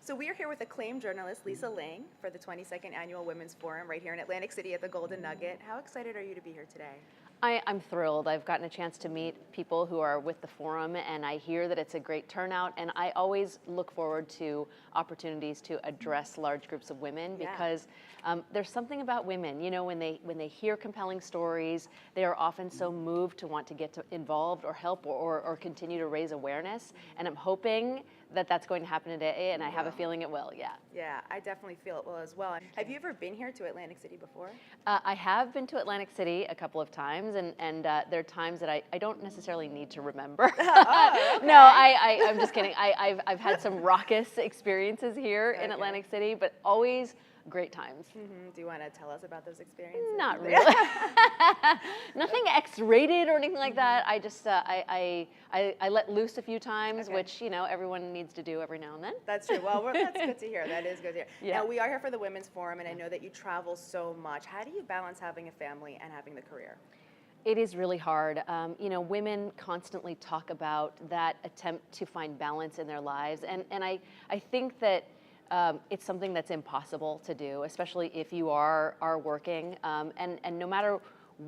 So we are here with acclaimed journalist Lisa Ling for the 22nd Annual Women's Forum right here in Atlantic City at the Golden Nugget. How excited are you to be here today? I'm thrilled. I've gotten a chance to meet people who are with the forum, and I hear that it's a great turnout, and I always look forward to opportunities to address large groups of women because there's something about women, you know, when they hear compelling stories, they are often so moved to want to get involved or help or continue to raise awareness, and I'm hoping that that's going to happen today, and I have a feeling it will, Yeah, I definitely feel it will as well. Have you ever been here to Atlantic City before? I have been to Atlantic City a couple of times, and there are times that I don't necessarily need to remember. Oh, okay. No, I'm just kidding. I've had some raucous experiences here in Atlantic City, but always great times. Mm-hmm. Do you want to tell us about those experiences? Not really. Nothing X-rated or anything like that. I just I let loose a few times, which you know everyone needs to do every now and then. That's true. Well, that's good to hear. That is good to hear. Yeah. Now we are here for the Women's Forum, and I know that you travel so much. How do you balance having a family and having the career? It is really hard. You know, women constantly talk about that attempt to find balance in their lives, and I think that it's something that's impossible to do, especially if you are working. And no matter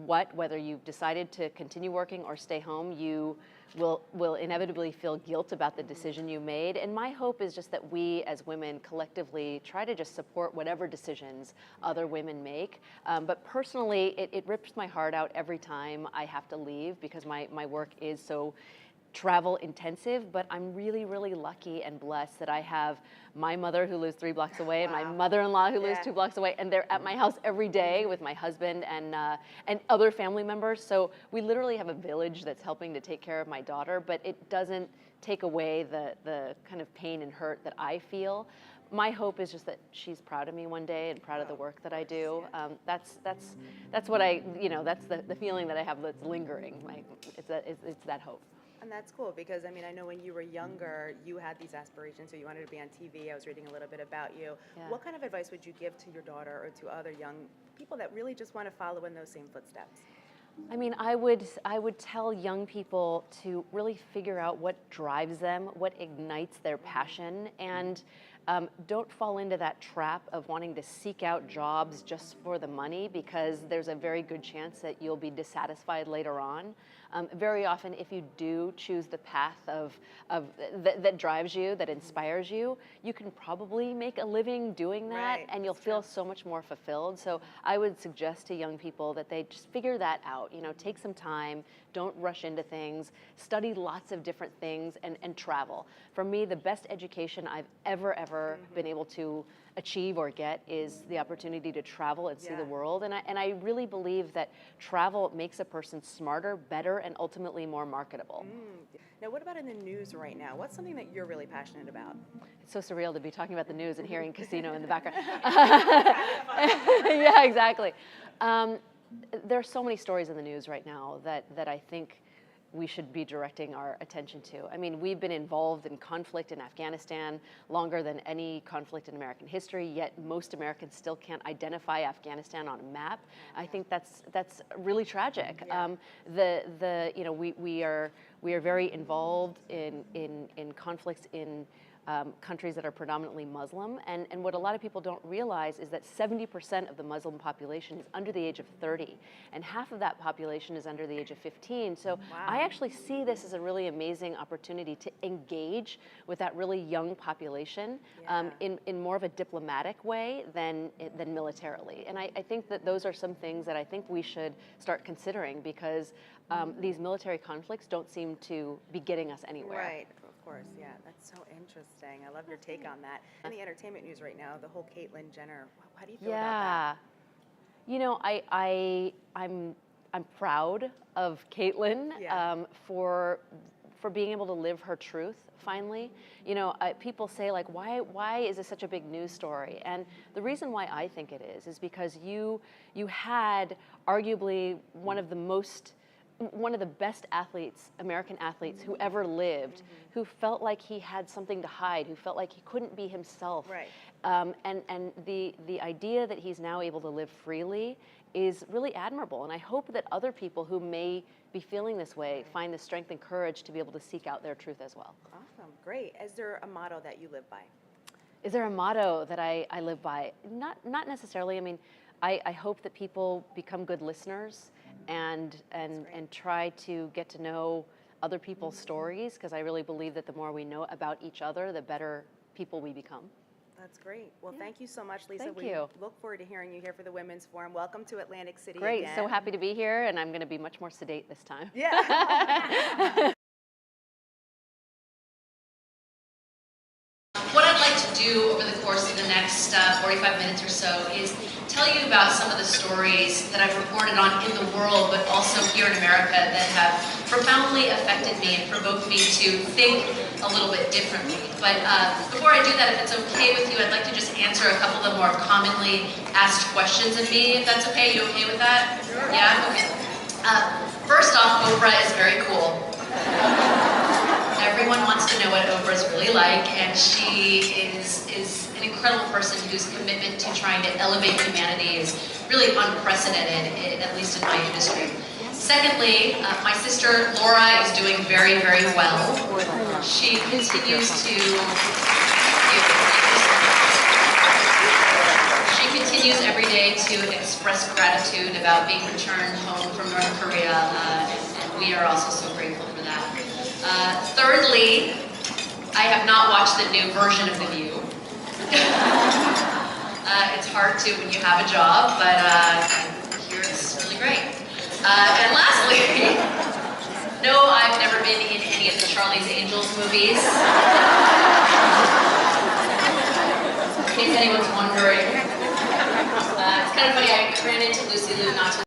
whether you've decided to continue working or stay home, you will inevitably feel guilt about the decision you made. And my hope is just that we as women collectively try to just support whatever decisions other women make. But personally, it rips my heart out every time I have to leave because my work is so travel intensive, but I'm really, really lucky and blessed that I have my mother who lives 3 blocks away and my mother-in-law who lives 2 blocks away, and they're at my house every day with my husband and other family members. So we literally have a village that's helping to take care of my daughter, but it doesn't take away the kind of pain and hurt that I feel. My hope is just that she's proud of me one day and proud of the work that I do. That's what that's the feeling that I have that's lingering. It's that hope. And that's cool because, I mean, I know when you were younger, you had these aspirations, so you wanted to be on TV. I was reading a little bit about you. Yeah. What kind of advice would you give to your daughter or to other young people that really just want to follow in those same footsteps? I mean, I would tell young people to really figure out what drives them, what ignites their passion, and don't fall into that trap of wanting to seek out jobs just for the money, because there's a very good chance that you'll be dissatisfied later on. Very often, if you do choose the path that drives you, that inspires you, you can probably make a living doing that, and you'll feel so much more fulfilled. So I would suggest to young people that they just figure that out. You know, take some time, don't rush into things, study lots of different things, and travel. For me, the best education I've ever been able to achieve or get is the opportunity to travel and see the world. And I really believe that travel makes a person smarter, better, and ultimately more marketable. Now, what about in the news right now? What's something that you're really passionate about? It's so surreal to be talking about the news and hearing casino in the background. Yeah, exactly. There are so many stories in the news right now that I think we should be directing our attention to. I mean, we've been involved in conflict in Afghanistan longer than any conflict in American history, yet most Americans still can't identify Afghanistan on a map. I think that's really tragic. We are very involved in conflicts in countries that are predominantly Muslim, and what a lot of people don't realize is that 70% of the Muslim population is under the age of 30, and half of that population is under the age of 15. So I actually see this as a really amazing opportunity to engage with that really young population in more of a diplomatic way than militarily. And I think that those are some things that I think we should start considering, because these military conflicts don't seem to be getting us anywhere. Right. Of course, yeah, that's so interesting. I love your take on that. In the entertainment news right now, the whole Caitlyn Jenner. How do you feel about that? You know, I'm proud of Caitlyn for being able to live her truth finally. You know, people say like, why is this such a big news story? And the reason why I think it is because you had arguably one of the best athletes, American athletes, who ever lived, who felt like he had something to hide, who felt like he couldn't be himself. Right. And the idea that he's now able to live freely is really admirable. And I hope that other people who may be feeling this way find the strength and courage to be able to seek out their truth as well. Awesome, great. Is there a motto that you live by? Is there a motto that I live by? Not necessarily. I mean, I hope that people become good listeners and try to get to know other people's stories, because I really believe that the more we know about each other, the better people we become. That's great. Well, thank you so much, Lisa. Thank you. Look forward to hearing you here for the Women's Forum. Welcome to Atlantic City Great. again. So happy to be here, and I'm going to be much more sedate this time. Yeah. What I'd like to do over the course of the next 45 minutes or so is tell you about some of the stories that I've reported on in the world, but also here in America, that have profoundly affected me and provoked me to think a little bit differently. But before I do that, if it's okay with you, I'd like to just answer a couple of the more commonly asked questions of me, if that's okay. You okay with that? Sure. Yeah? Okay. First off, Oprah is very cool. Everyone wants to know what Oprah's really like, and she is an incredible person whose commitment to trying to elevate humanity is really unprecedented, at least in my industry. Secondly, my sister Laura is doing very, very well. She continues to... She continues every day to express gratitude about being returned home from North Korea, and we are also so grateful for that. Thirdly, I have not watched the new version of The View. It's hard to when you have a job, but I hear it's really great. And lastly, no, I've never been in any of the Charlie's Angels movies. In case anyone's wondering. It's kind of funny, I ran into Lucy Liu not too